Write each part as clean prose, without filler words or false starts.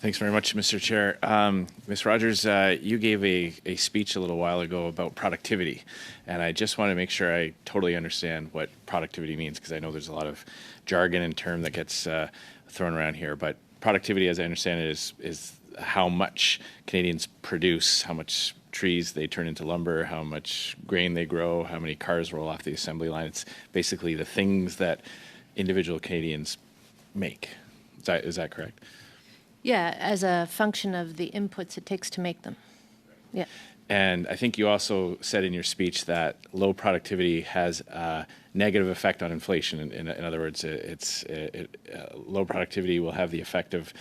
Thanks very much, Mr. Chair. Ms. Rogers, you gave a speech a little while ago about productivity, and I just want to make sure I totally understand what productivity means, because I know there's a lot of jargon and term that gets thrown around here. But productivity, as I understand it, is how much Canadians produce, how much trees they turn into lumber, how much grain they grow, how many cars roll off the assembly line. It's basically the things that individual Canadians make. Is that correct? Yeah, as a function of the inputs it takes to make them. Yeah. And I think you also said in your speech that low productivity has a negative effect on inflation. In other words, low productivity will have the effect of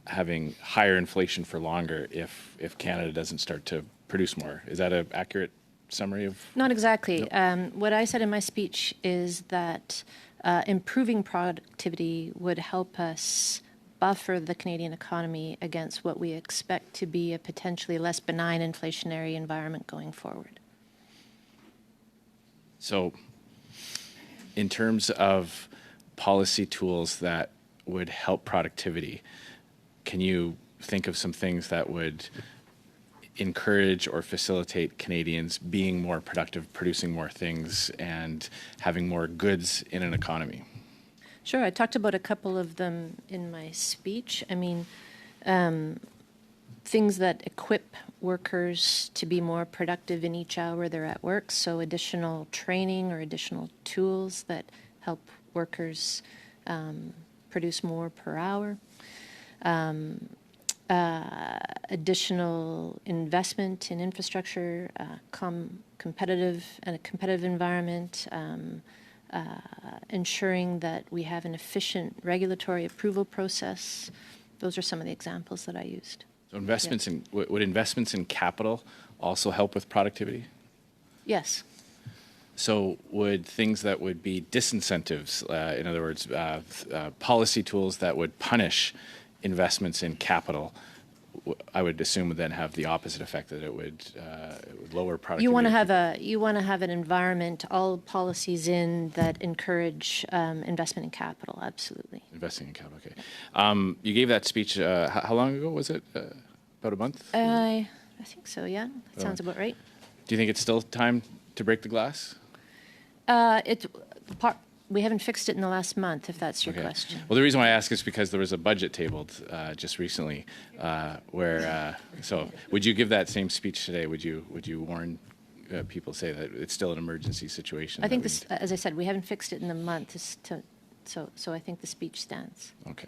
having higher inflation for longer if Canada doesn't start to produce more. Is that an accurate summary of? Not exactly. Nope. What I said in my speech is that improving productivity would help us buffer the Canadian economy against what we expect to be a potentially less benign inflationary environment going forward. So, in terms of policy tools that would help productivity, can you think of some things that would encourage or facilitate Canadians being more productive, producing more things, and having more goods in an economy? Sure, I talked about a couple of them in my speech. I mean, things that equip workers to be more productive in each hour they're at work, so additional training or additional tools that help workers produce more per hour. Additional investment in infrastructure, competitive environment, ensuring that we have an efficient regulatory approval process. Those are some of the examples that I used. So investments would investments in capital also help with productivity? Yes. So would things that would be disincentives, in other words, policy tools that would punish investments in capital, I would assume would then have the opposite effect, that it would lower productivity. You want to have an environment, all policies in that encourage investment in capital. Absolutely. Investing in capital. Okay. You gave that speech. How long ago was it? About a month? I think so. Yeah, that sounds about right. Do you think it's still time to break the glass? We haven't fixed it in the last month, if that's your question. Well, the reason why I ask is because there was a budget tabled just recently where, so would you give that same speech today? Would you warn people, say that it's still an emergency situation? I think this, as I said, we haven't fixed it in a month, so I think the speech stands. Okay.